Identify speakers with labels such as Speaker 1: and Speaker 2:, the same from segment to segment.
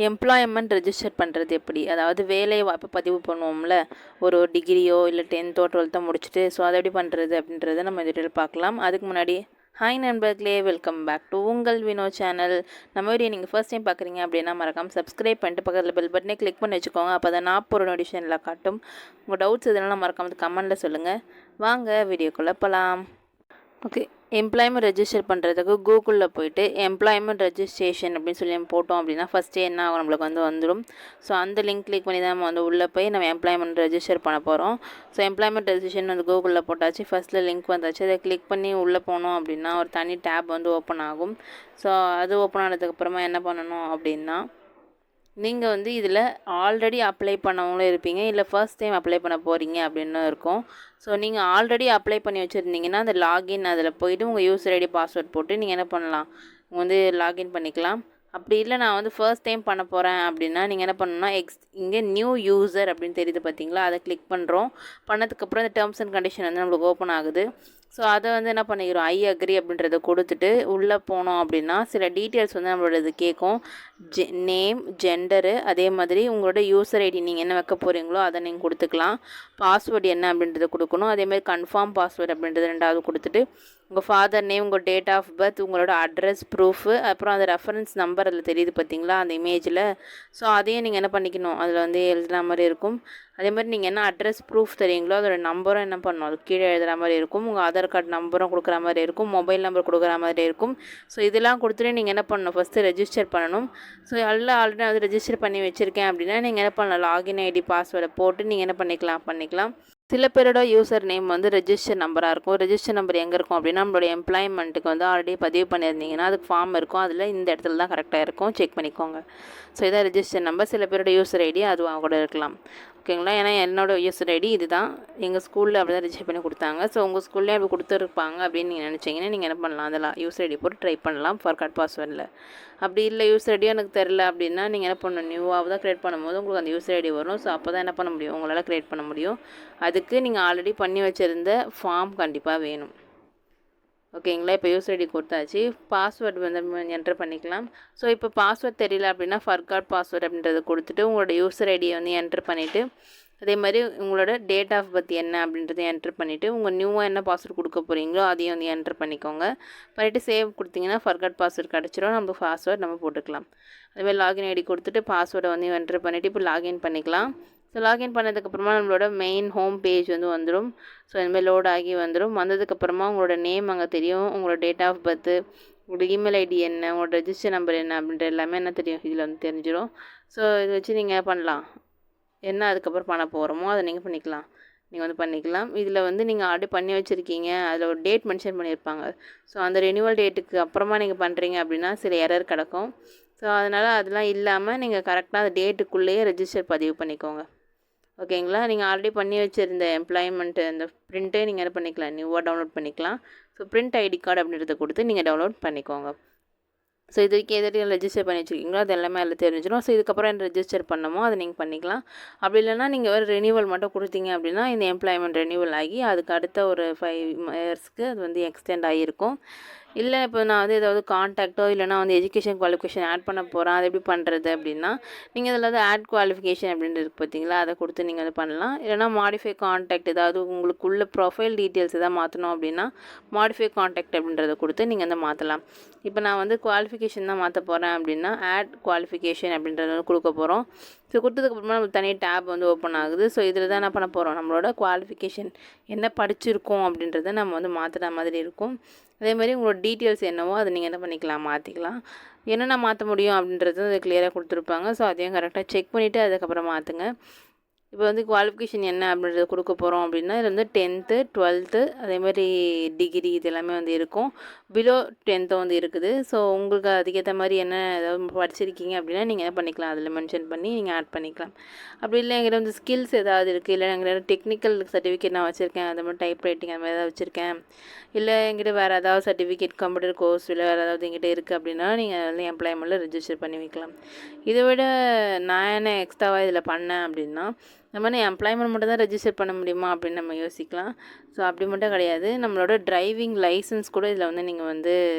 Speaker 1: Employment register பண்ணுறது எப்படி? அதாவது வேலை வாய்ப்பு பதிவு பண்ணுவோம்ல, ஒரு டிகிரியோ இல்லை 10த்தோ 12த்தோ முடிச்சுட்டு, ஸோ அதை எப்படி பண்ணுறது அப்படின்றத நம்ம டீட்டெயில் பார்க்கலாம். அதுக்கு முன்னாடி ஹாய் நண்பர்களே, வெல்கம் பேக் டு உங்கள் வினோ சேனல். நம்ம வீடியோ நீங்கள் ஃபர்ஸ்ட் டைம் பார்க்குறீங்க அப்படின்னா மறக்காம சப்ஸ்கிரைப் பண்ணிட்டு பக்கத்தில் பெல் பட்டனே கிளிக் பண்ணி வச்சுக்கோங்க. அப்போ தான் நான் போகிற நோட்டிஃபிகேஷனில் காட்டும். உங்கள் டவுட்ஸ் இதெல்லாம் மறக்காம கமெண்ட்டில் சொல்லுங்கள். வாங்க வீடியோக்குள்ளே போகலாம். ஓகே, எம்ப்ளாய்மெண்ட் ரெஜிஸ்டர் பண்ணுறதுக்கு கூகுளில் போய்ட்டு எம்ப்ளாய்மெண்ட் ரெஜிஸ்ட்ரேஷன் அப்படின்னு சொல்லி நம்ம போட்டோம் அப்படின்னா ஃபஸ்ட்டே என்ன ஆகும், நம்மளுக்கு வந்துடும். ஸோ அந்த லிங்க் கிளிக் பண்ணி தான் நம்ம உள்ளே போய் நம்ம எம்ப்ளாய்மெண்ட் ரெஜிஸ்டர் பண்ண போகிறோம். ஸோ எம்ப்ளாய்மெண்ட் ரெஜிஸ்ட்ரேஷன் கூகுளில் போட்டாச்சு, ஃபஸ்ட்டில் லிங்க் வந்தாச்சு. அதை கிளிக் பண்ணி உள்ளே போனோம் அப்படின்னா ஒரு தனி டேப் ஓப்பன் ஆகும். ஸோ அது ஓப்பன் ஆனதுக்கப்புறமா என்ன பண்ணணும் அப்படின்னா, நீங்கள் இதில் ஆல்ரெடி அப்ளை பண்ணவங்களும் இருப்பீங்க, இல்லை ஃபர்ஸ்ட் டைம் அப்ளை பண்ண போகிறீங்க அப்படின்னு இருக்கும். ஸோ நீங்கள் ஆல்ரெடி அப்ளை பண்ணி வச்சுருந்தீங்கன்னா அந்த லாகின் அதில் போய்ட்டு உங்கள் யூசர் ஐடி பாஸ்வேர்ட் போட்டு நீங்கள் என்ன பண்ணலாம், லாகின் பண்ணிக்கலாம். அப்படி இல்லை நான் ஃபர்ஸ்ட் டைம் பண்ண போகிறேன் அப்படின்னா நீங்கள் என்ன பண்ணணும்னா இங்கே நியூ யூசர் அப்படின்னு தெரியுது பார்த்தீங்களா, அதை கிளிக் பண்ணுறோம். பண்ணதுக்கப்புறம் இந்த டேர்ம்ஸ் அண்ட் கண்டிஷன் நம்மளுக்கு ஓப்பன் ஆகுது. ஸோ அதை என்ன பண்ணிக்கிறோம், ஐ அக்ரி அப்படின்றத கொடுத்துட்டு உள்ளே போனோம் அப்படின்னா சில டீட்டெயில்ஸ் நம்மளோட கேட்கும். நேம், ஜெண்டரு, அதே மாதிரி உங்களோட யூசர் ஐடி நீங்கள் என்ன வைக்க போகிறீங்களோ அதை நீங்கள் கொடுத்துக்கலாம். பாஸ்வேர்டு என்ன அப்படின்றத கொடுக்கணும். அதேமாதிரி கன்ஃபார்ம் பாஸ்வேர்டு அப்படின்றது ரெண்டாவது கொடுத்துட்டு உங்கள் ஃபாதர் நேம், உங்கள் டேட் ஆஃப் பர்த், உங்களோட அட்ரஸ் ப்ரூஃபு, அப்புறம் அந்த ரெஃபரன்ஸ் நம்பர் அதில் தெரியுது பார்த்தீங்களா அந்த இமேஜில். ஸோ அதையும் நீங்கள் என்ன பண்ணிக்கணும், அதில் எழுதுகிற மாதிரி இருக்கும். அதே மாதிரி நீங்கள் என்ன அட்ரஸ் ப்ரூஃப் தெரியுங்களோ அதோட நம்பரும் என்ன பண்ணணும், அது கீழே எழுதுகிற மாதிரி இருக்கும். உங்கள் ஆதார் கார்டு நம்பரும் கொடுக்குற மாதிரி இருக்கும், மொபைல் நம்பர் கொடுக்குற மாதிரி இருக்கும். ஸோ இதெல்லாம் கொடுத்துட்டு நீங்கள் என்ன பண்ணணும், ஃபஸ்ட்டு ரெஜிஸ்டர் பண்ணணும். ஸோ எல்லாம் ஆல்ரெடி நான் ரெஜிஸ்டர் பண்ணி வச்சுருக்கேன் அப்படின்னா நீங்கள் என்ன பண்ணலாம், லாகின் ஐடி பாஸ்வேர்டை போட்டு நீங்கள் என்ன பண்ணிக்கலாம். சில பேரோட யூசர் நேம் ரெஜிஸ்டர் நம்பராக இருக்கும். ரெஜிஸ்டர் நம்பர் எங்கே இருக்கும் அப்படின்னா, நம்மளோட எம்ப்ளாய்மெண்ட்டுக்கு ஆல்ரெடி பதிவு பண்ணியிருந்தீங்கன்னா அதுக்கு ஃபார்ம் இருக்கும், அதில் இந்த இடத்துல தான் கரெக்டாக இருக்கும், செக் பண்ணிக்கோங்க. ஸோ இதான் ரெஜிஸ்டர் நம்பர். சில பேரோட யூசர் ஐடி அதுவும் கூட இருக்கலாம், ஓகேங்களா. ஏன்னா என்னோடய யூசர் ஐடி இது தான், எங்கள் ஸ்கூலில் அப்படி தான் ரெஜிஸ்டர் பண்ணி கொடுத்தாங்க. ஸோ உங்கள் ஸ்கூல்லேயே அப்படி கொடுத்துருப்பாங்க அப்படின்னு நீங்கள் நினச்சிங்கன்னா நீங்கள் என்ன பண்ணலாம், அதெல்லாம் யூசர் ஐடி போட்டு ட்ரை பண்ணலாம் ஃபர்காட் பாஸ்வேர்டில். அப்படி இல்லை யூசர் ஐடியும் எனக்கு தெரில அப்படின்னா நீங்கள் என்ன பண்ணணும், நியூவாக தான் க்ரியேட் பண்ணும்போது உங்களுக்கு அந்த யூசர் ஐடி வரும். ஸோ அப்போ தான் என்ன பண்ண முடியும், உங்களால் க்ரியேட் பண்ண முடியும். அதுக்கு நீங்கள் ஆல்ரெடி பண்ணி வச்சுருந்த ஃபார்ம் கண்டிப்பாக வேணும், ஓகேங்களா. இப்போ யூசர் ஐடி கொடுத்தாச்சு, பாஸ்வேர்டு என்டர் பண்ணிக்கலாம். ஸோ இப்போ பாஸ்வேர்ட் தெரியல அப்படின்னா ஃபர்காட் பாஸ்வேர்டு அப்படின்றத கொடுத்துட்டு உங்களோட யூசர் ஐடியை என்டர் பண்ணிவிட்டு, அதே மாதிரி உங்களோட டேட் ஆஃப் பர்த் என்ன அப்படின்றத என்டர் பண்ணிவிட்டு உங்கள் நியூவாக என்ன பாஸ்வேர்டு கொடுக்க போகிறீங்களோ அதையும் என்டர் பண்ணிக்கோங்க. பண்ணிவிட்டு சேவ் கொடுத்தீங்கன்னா ஃபர்காட் பாஸ்வேர்டு கிடச்சிரும், நம்ம பாஸ்வேர்டு நம்ம போட்டுக்கலாம். அதேமாதிரி லாகின் ஐடி கொடுத்துட்டு பாஸ்வேர்டை என்டர் பண்ணிவிட்டு இப்போ லாகின் பண்ணிக்கலாம். ஸோ லாகின் பண்ணதுக்கப்புறமா நம்மளோட மெயின் ஹோம் பேஜ் வந்துடும். ஸோ இந்தமாதிரி லோட் ஆகி வந்துடும். வந்ததுக்கப்புறமா உங்களோட நேம் அங்கே தெரியும், உங்களோட டேட் ஆஃப் பர்த்து, உங்களோட இமெயில் ஐடி என்ன, உங்களோட ரெஜிஸ்டர் நம்பர் என்ன அப்படின்ற எல்லாமே என்ன தெரியும், இதில் தெரிஞ்சிடும். ஸோ இதை வச்சு நீங்கள் பண்ணலாம், என்ன அதுக்கப்புறம் பண்ண போகிறோமோ அதை நீங்கள் பண்ணிக்கலாம். நீங்கள் பண்ணிக்கலாம். இதில் நீங்கள் ஆல்ரெடி பண்ணி வச்சுருக்கீங்க, அதில் ஒரு டேட் மென்ஷன் பண்ணியிருப்பாங்க. ஸோ அந்த ரெனியூவல் டேட்டுக்கு அப்புறமா நீங்கள் பண்ணுறீங்க அப்படின்னா சில எரர் கிடக்கும். ஸோ அதனால் அதெல்லாம் இல்லாமல் நீங்கள் கரெக்டாக அந்த டேட்டுக்குள்ளேயே ரெஜிஸ்டர் பதிவு பண்ணிக்கோங்க, ஓகேங்களா. நீங்கள் ஆல்ரெடி பண்ணி வச்சுருந்த எம்ப்ளாய்மெண்ட்டு அந்த ப்ரிண்ட்டே நீங்கள் என்ன பண்ணிக்கலாம், நியூவாக டவுன்லோட் பண்ணிக்கலாம். ஸோ ப்ரிண்ட் ஐடி கார்டு அப்படின்றத கொடுத்து நீங்கள் டவுன்லோட் பண்ணிக்கோங்க. ஸோ இதுக்கு எது ரெஜிஸ்டர் பண்ணி வச்சுருக்கீங்களோ அது எல்லாமே அதில் தெரிஞ்சிடும். ஸோ இதுக்கப்புறம் என்ன ரெஜிஸ்டர் பண்ணமோ அதை நீங்கள் பண்ணிக்கலாம். அப்படி இல்லைனா நீங்கள் ஒரு ரெனியூவல் மட்டும் கொடுத்தீங்க அப்படின்னா இந்த எம்ப்ளாய்மெண்ட் ரெனியூவல் ஆகி அதுக்கு அடுத்த ஒரு 5 இயர்ஸ்க்கு அது எக்ஸ்டெண்ட் ஆகியிருக்கும். இல்லை இப்போ நான் ஏதாவது கான்டாக்டோ இல்லைனா எஜுகேஷன் குவாலிஃபிகேஷன் ஆட் பண்ண போகிறேன், அது எப்படி பண்ணுறது அப்படின்னா நீங்கள் இதில் ஆட் குவாலிஃபிகேஷன் அப்படின்றது பார்த்தீங்களா, அதை கொடுத்து நீங்கள் பண்ணலாம். இல்லைனா மாடிஃபை கான்டாக்ட், ஏதாவது உங்களுக்குள்ள ப்ரொஃபைல் டீட்டெயில்ஸ் எதாவது மாற்றணும் அப்படின்னா மாடிஃபை கான்டாக்ட் அப்படின்றத கொடுத்து நீங்கள் மாற்றலாம். இப்போ நான் குவாலிஃபிகேஷன் தான் மாற்ற போகிறேன் அப்படின்னா ஆட் குவாலிஃபிகேஷன் அப்படின்றத கொடுக்க போகிறோம். ஸோ கொடுத்ததுக்கப்புறமா நம்மளுக்கு தனி டேப் ஓப்பன் ஆகுது. ஸோ இதில் தான் என்ன பண்ண போகிறோம், நம்மளோட குவாலிஃபிகேஷன் என்ன படிச்சிருக்கோம் அப்படின்றத நம்ம மாற்றுற மாதிரி இருக்கும். அதே மாதிரி உங்களோட டீட்டெயில்ஸ் என்னவோ அதை நீங்கள் என்ன பண்ணிக்கலாம், மாற்றிக்கலாம். என்னென்ன மாற்ற முடியும் அப்படின்றது அது கிளியராக கொடுத்துருப்பாங்க. ஸோ அதையும் கரெக்டாக செக் பண்ணிவிட்டு அதுக்கப்புறம் மாற்றுங்க. இப்போ குவாலிஃபிகேஷன் என்ன அப்படின்றத கொடுக்க போகிறோம் அப்படின்னா இதில் 10th 12th அதேமாதிரி டிகிரி இது எல்லாமே இருக்கும். பிலோ 10th இருக்குது. ஸோ உங்களுக்கு அதுக்கேற்ற மாதிரி என்ன ஏதாவது படிச்சிருக்கீங்க அப்படின்னா நீங்கள் என்ன பண்ணிக்கலாம், அதில் மென்ஷன் பண்ணி நீங்கள் ஆட் பண்ணிக்கலாம். அப்படி இல்லை எங்கிட்ட ஸ்கில்ஸ் ஏதாவது இருக்குது, இல்லை எங்கிட்ட டெக்னிக்கல் சர்டிஃபிகேட் நான் வச்சுருக்கேன், அது மாதிரி டைப் ரைட்டிங் அந்த மாதிரி ஏதாவது வச்சுருக்கேன், இல்லை எங்கிட்ட வேறு ஏதாவது சர்டிஃபிகேட் கம்ப்யூட்டர் கோர்ஸ் இல்லை வேறு ஏதாவது எங்கிட்ட இருக்குது அப்படின்னா நீங்கள் அதில் எம்ப்ளாய்மெண்ட்டில் ரெஜிஸ்டர் பண்ணி வைக்கலாம். இதை விட நான் என்ன எக்ஸ்ட்ராவாக இதில் பண்ணேன் அப்படின்னா நம்ம எம்ப்ளாய்மெண்ட் மட்டும் தான் ரெஜிஸ்டர் பண்ண முடியுமா அப்படின்னு நம்ம யோசிக்கலாம். ஸோ அப்படி மட்டும் கிடையாது, நம்மளோட டிரைவிங் லைசன்ஸ் கூட இதில் வந்து நீங்கள் வந்து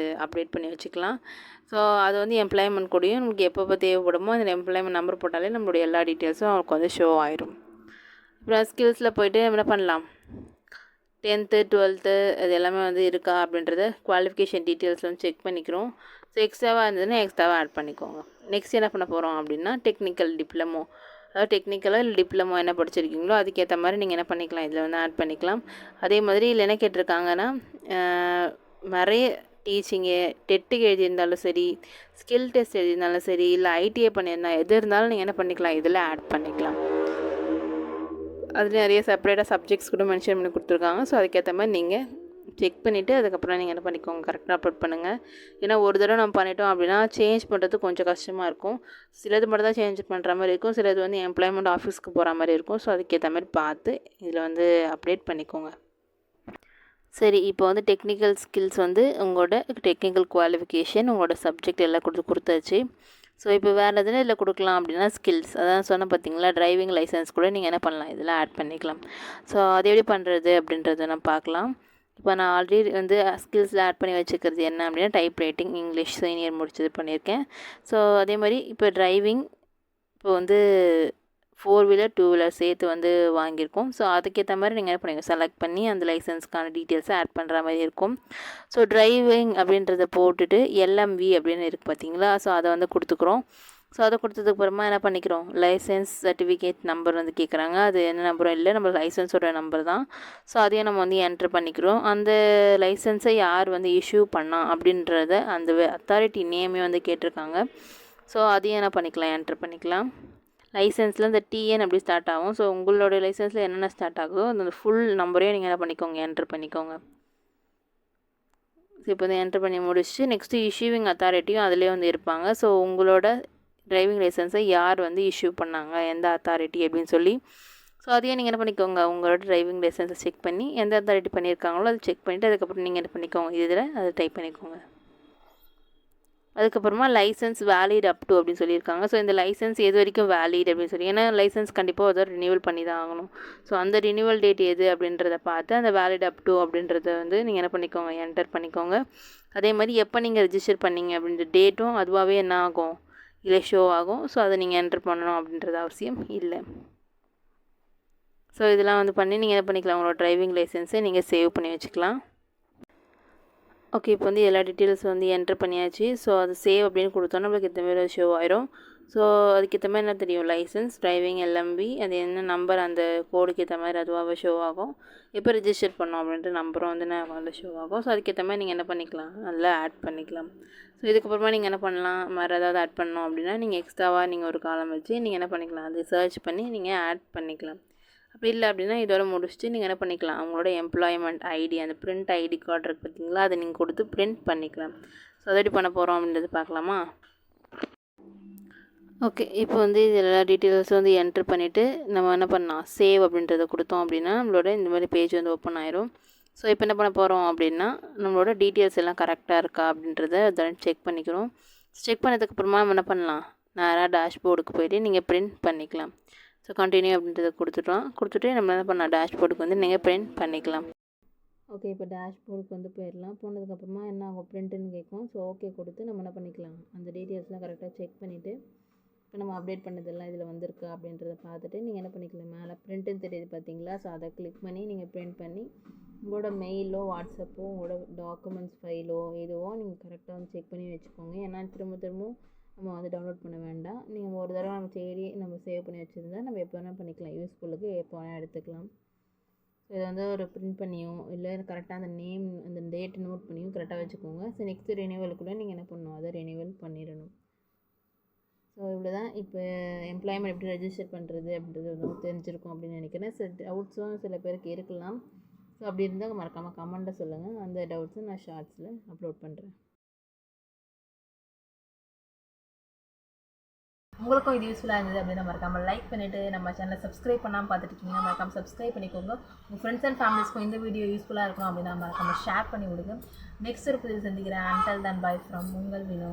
Speaker 1: அப்டேட் பண்ணி வச்சுக்கலாம். ஸோ அது வந்து எம்ப்ளாய்மெண்ட் கூடயும் நமக்கு எப்பப்போ தேவைப்படுமோ அந்த எம்ப்ளாய்மெண்ட் நம்பர் போட்டாலே நம்மளுடைய எல்லா டீட்டெயில்ஸும் அவங்களுக்கு வந்து ஷோ ஆயிரும். அப்புறம் ஸ்கில்ஸில் போய்ட்டு என்ன பண்ணலாம், 10th 12th அது எல்லாமே வந்து இருக்கா அப்படின்றத குவாலிஃபிகேஷன் டீட்டெயில்ஸ் வந்து செக் பண்ணிக்கிறோம். ஸோ எக்ஸ்ட்ராவாக இருந்ததுன்னா எக்ஸ்ட்ராவாக ஆட் பண்ணிக்கோங்க. நெக்ஸ்ட் என்ன பண்ண போகிறோம் அப்படின்னா டெக்னிக்கல் டிப்ளமோ, அதாவது டெக்னிக்கலோ இல்லை டிப்ளமோ என்ன படிச்சிருக்கீங்களோ அதுக்கேற்ற மாதிரி நீங்கள் என்ன பண்ணிக்கலாம், இதில் வந்து ஆட் பண்ணிக்கலாம். அதே மாதிரி இதில் என்ன கேட்டிருக்காங்கன்னா நிறைய டீச்சிங்கு டெட்டுக்கு எழுதியிருந்தாலும் சரி, ஸ்கில் டெஸ்ட் எழுதியிருந்தாலும் சரி, இல்லை ஐடிஐ பண்ணியிருந்தால் எது இருந்தாலும் நீங்கள் என்ன பண்ணிக்கலாம், இதில் ஆட் பண்ணிக்கலாம். அதில் நிறைய செப்பரேட்டாக சப்ஜெக்ட்ஸ் கூட மென்ஷன் பண்ணி கொடுத்துருக்காங்க. ஸோ அதுக்கேற்ற மாதிரி நீங்கள் செக் பண்ணிவிட்டு அதுக்கப்புறம் நீங்கள் என்ன பண்ணிக்கோங்க, கரெக்டாக அப்லோட் பண்ணுங்கள். ஏன்னா ஒரு தடவை நம்ம பண்ணிட்டோம் அப்படின்னா சேஞ்ச் பண்ணுறது கொஞ்சம் கஷ்டமாக இருக்கும். சிலது மட்டும் தான் சேஞ்ச் பண்ணுற மாதிரி இருக்கும், சிலது வந்து எம்ப்ளாய்மெண்ட் ஆஃபீஸ்க்கு போகிற மாதிரி இருக்கும். ஸோ அதுக்கேற்ற மாதிரி பார்த்து இதில் வந்து அப்டேட் பண்ணிக்கோங்க. சரி, இப்போ வந்து டெக்னிக்கல் ஸ்கில்ஸ் வந்து உங்களோட டெக்னிக்கல் குவாலிஃபிகேஷன் உங்களோட சப்ஜெக்ட் எல்லாம் கொடுத்தாச்சு. ஸோ இப்போ வேறு எதுனா இதில் கொடுக்கலாம் அப்படின்னா ஸ்கில்ஸ், அதான் சொன்ன பார்த்தீங்களா, டிரைவிங் லைசன்ஸ் கூட நீங்கள் என்ன பண்ணலாம், இதில் ஆட் பண்ணிக்கலாம். ஸோ அது எப்படி பண்ணுறது அப்படின்றத நம்ம பார்க்கலாம். இப்போ நான் ஆல்ரெடி வந்து ஸ்கில்ஸில் ஆட் பண்ணி வச்சுக்கிறது என்ன அப்படின்னா டைப் ரைட்டிங், இங்கிலீஷ் சீனியர் முடிச்சது பண்ணியிருக்கேன். ஸோ அதே மாதிரி இப்போ டிரைவிங் இப்போ வந்து 4 வீலர் 2 வீலர் சேர்த்து வந்து வாங்கியிருக்கோம். ஸோ அதுக்கேற்ற மாதிரி நீங்கள் என்ன பண்ணுங்கள், செலக்ட் பண்ணி அந்த லைசன்ஸ்க்கான டீட்டெயில்ஸை ஆட் பண்ணுற மாதிரி இருக்கும். ஸோ டிரைவிங் அப்படின்றத போட்டுட்டு எல்எம்வி அப்படின்னு இருக்குது பார்த்தீங்களா, ஸோ அதை வந்து கொடுத்துக்குறோம். ஸோ அதை கொடுத்ததுக்கு அப்புறமா என்ன பண்ணிக்கிறோம், லைசன்ஸ் சர்டிஃபிகேட் நம்பர் வந்து கேட்குறாங்க. அது என்ன நம்பரும் இல்லை, நம்ம லைசன்ஸோட நம்பர் தான். ஸோ அதையும் நம்ம வந்து என்ட்ரு பண்ணிக்கிறோம். அந்த லைசன்ஸை யார் வந்து இஷ்யூ பண்ணா அப்படின்றத அந்த அத்தாரிட்டி நேமே வந்து கேட்டிருக்காங்க. ஸோ அதையும் என்ன பண்ணிக்கலாம், என்ட்ரு பண்ணிக்கலாம். லைசன்ஸில் இந்த டிஎன் அப்படி ஸ்டார்ட் ஆகும். ஸோ உங்களோட லைசன்ஸில் என்னென்ன ஸ்டார்ட் ஆகுதோ அந்த ஃபுல் நம்பரையும் நீங்கள் என்ன பண்ணிக்கோங்க, என்ட்ரு பண்ணிக்கோங்க. ஸோ இப்போ வந்து என்ட்ரு பண்ணி முடிச்சுட்டு நெக்ஸ்ட்டு இஷ்யூவிங் அத்தாரிட்டியும் அதிலே வந்து இருப்பாங்க. ஸோ உங்களோட டிரைவிங் லைசன்ஸை யார் வந்து இஷ்யூ பண்ணாங்க, எந்த அத்தாரிட்டி அப்படின்னு சொல்லி, ஸோ அதையே நீங்கள் என்ன பண்ணிக்கோங்க, உங்களோட டிரைவிங் லைசன்ஸை செக் பண்ணி எந்த அத்தாரிட்டி பண்ணியிருக்காங்களோ அதை செக் பண்ணிவிட்டு அதுக்கப்புறம் நீங்கள் என்ன பண்ணிக்கோங்க, இதில் அதை டைப் பண்ணிக்கோங்க. அதுக்கப்புறமா லைசன்ஸ் வேலிட் அப் டு அப்படின்னு சொல்லியிருக்காங்க. ஸோ இந்த லைசன்ஸ் எது வரைக்கும் வேலிட் அப்படின்னு சொல்லி, ஏன்னா லைசன்ஸ் கண்டிப்பாக ஒரு ரினியூவல் பண்ணி தான் ஆகணும். ஸோ அந்த ரினியூவல் டேட் எது அப்படின்றத பார்த்து அந்த வேலிட் அப் டு அப்படின்றத வந்து நீங்கள் என்ன பண்ணிக்கோங்க, என்டர் பண்ணிக்கோங்க. அதே மாதிரி எப்போ நீங்கள் ரெஜிஸ்டர் பண்ணீங்க அப்படின்ற டேட்டும் அதுவாகவே என்ன ஆகும், இல்லை ஷோ ஆகும். ஸோ அதை நீங்கள் என்டர் பண்ணணும் அப்படின்றது அவசியம் இல்லை. ஸோ இதெல்லாம் வந்து பண்ணி நீங்கள் என்ன பண்ணிக்கலாம், உங்களோட டிரைவிங் லைசன்ஸை நீங்கள் சேவ் பண்ணி வச்சுக்கலாம். ஓகே, இப்போ வந்து எல்லா டீட்டெயில்ஸ் வந்து என்ட்ரு பண்ணியாச்சு. ஸோ அது சேவ் அப்படின்னு கொடுத்தோன்னா நம்மளுக்கு இந்த மாதிரி ஷோ ஆயிரும். ஸோ அதுக்கேற்ற மாதிரி என்ன தெரியும், லைசன்ஸ், டிரைவிங், எல்எம்பி, அது என்ன நம்பர் அந்த கோடுக்கு ஏற்ற மாதிரி அதுவாக ஷோ ஆகும். எப்போ ரிஜிஸ்டர் பண்ணோம் அப்படின்ட்டு நம்பரும் வந்து அதில் ஷோ ஆகும். ஸோ அதுக்கேற்ற மாதிரி நீங்கள் என்ன பண்ணிக்கலாம், அதில் ஆட் பண்ணிக்கலாம். ஸோ இதுக்கப்புறமா நீங்கள் என்ன பண்ணலாம், வேறு ஏதாவது ஆட் பண்ணோம் அப்படின்னா நீங்கள் எக்ஸ்ட்ராவாக நீங்கள் ஒரு காலம் வச்சு நீங்கள் என்ன பண்ணிக்கலாம், அது சர்ச் பண்ணி நீங்கள் ஆட் பண்ணிக்கலாம். அப்படி இல்லை அப்படின்னா இதோட முடிச்சுட்டு நீங்கள் என்ன பண்ணிக்கலாம், அவங்களோட எம்ப்ளாய்மெண்ட் ஐடி, அந்த பிரிண்ட் ஐடி கார்டு இருக்குது பார்த்தீங்களா, அதை நீங்கள் கொடுத்து பிரிண்ட் பண்ணிக்கலாம். ஸோ அதை எப்படி பண்ண போகிறோம் அப்படின்றது பார்க்கலாமா. ஓகே, இப்போ வந்து இது எல்லா டீட்டெயில்ஸும் வந்து என்ட்ரு பண்ணிவிட்டு நம்ம என்ன பண்ணலாம், சேவ் அப்படின்றத கொடுத்தோம் அப்படின்னா நம்மளோட இந்த மாதிரி பேஜ் வந்து ஓப்பன் ஆயிரும். ஸோ இப்போ என்ன பண்ண போகிறோம் அப்படின்னா நம்மளோட டீட்டெயில்ஸ் எல்லாம் கரெக்டாக இருக்கா அப்படின்றத அதை செக் பண்ணிக்கிறோம். செக் பண்ணதுக்கப்புறமா நம்ம என்ன பண்ணலாம், நேராக டேஷ்போர்டுக்கு போய்ட்டு நீங்கள் பிரிண்ட் பண்ணிக்கலாம். ஸோ கண்டினியூ அப்படின்றத கொடுத்துட்டு நம்ம என்ன பண்ணலாம், டேஷ்போர்டுக்கு வந்து நீங்கள் பிரிண்ட் பண்ணிக்கலாம். ஓகே, இப்போ டேஷ்போர்டுக்கு வந்து போயிடலாம். போனதுக்கப்புறமா என்ன ஆகும், பிரிண்ட்டுன்னு கேட்கும். ஸோ ஓகே கொடுத்து நம்ம என்ன பண்ணிக்கலாம், அந்த டீட்டெயில்ஸ்லாம் கரெக்டாக செக் பண்ணிவிட்டு இப்போ நம்ம அப்டேட் பண்ணதெல்லாம் இதில் வந்திருக்கா அப்படின்றத பார்த்துட்டு நீங்கள் என்ன பண்ணிக்கலாம், மேலே பிரிண்ட்டுன்னு தெரியுது பார்த்தீங்களா, ஸோ அதை கிளிக் பண்ணி நீங்கள் பிரிண்ட் பண்ணி உங்களோட மெயிலோ வாட்ஸ்அப்போ உங்களோட டாக்குமெண்ட்ஸ் ஃபைலோ எதுவோ நீங்கள் கரெக்டாக வந்து செக் பண்ணி வச்சுக்கோங்க. ஏன்னா திரும்பவும் நம்ம வந்து டவுன்லோட் பண்ண வேண்டாம். நீங்கள் ஒரு தடவை நம்ம தேடி நம்ம சேவ் பண்ணி வச்சுருந்தா நம்ம எப்போ வேணால் பண்ணிக்கலாம், யூஸ்ஃபுல்லுக்கு எப்போ வேணால் எடுத்துக்கலாம். ஸோ இதை வந்து ஒரு பிரிண்ட் பண்ணியும் இல்லை கரெக்டாக அந்த நேம் அந்த டேட் நோட் பண்ணியும் கரெக்டாக வச்சுக்கோங்க. ஸோ நெக்ஸ்ட்டு ரினியூவலுக்குள்ளே நீங்கள் என்ன பண்ணணும், அதை ரினியூவல் பண்ணிடணும். ஸோ இவ்வளோ தான். இப்போ எம்ப்ளாய்மெண்ட் எப்படி ரெஜிஸ்டர் பண்ணுறது அப்படின்றது வந்து தெரிஞ்சிருக்கும் அப்படின்னு நினைக்கிறேன். சில டவுட்ஸும் சில பேருக்கு இருக்கலாம். ஸோ அப்படி இருந்தால் மறக்காமல் கமெண்ட்டை சொல்லுங்கள். அந்த டவுட்ஸை நான் ஷார்ட்ஸில் அப்லோட் பண்ணுறேன்.
Speaker 2: உங்களுக்கும் இது யூஸ்ஃபுல்லாக இருந்தது அப்படின்னா மறக்காமல் லைக் பண்ணிவிட்டு நம்ம சேனலை சப்ஸ்கிரைப் பண்ணாமல் பார்த்துட்டு இருக்கீங்கன்னா மறக்காமல் சப்ஸ்கிரைப் பண்ணிக்கோங்க. உங்கள் ஃப்ரெண்ட்ஸ் அண்ட் ஃபேமிலிஸ்க்கும் இந்த வீடியோ யூஸ்ஃபுல்லாக இருக்கணும் அப்படின்னா மறக்காமல் ஷேர் பண்ணி விடுங்க. நெக்ஸ்ட் ஒரு புதிய சந்திக்கிறேன். அன்டில் தென் பை ஃப்ரம் உங்கள் வினோ.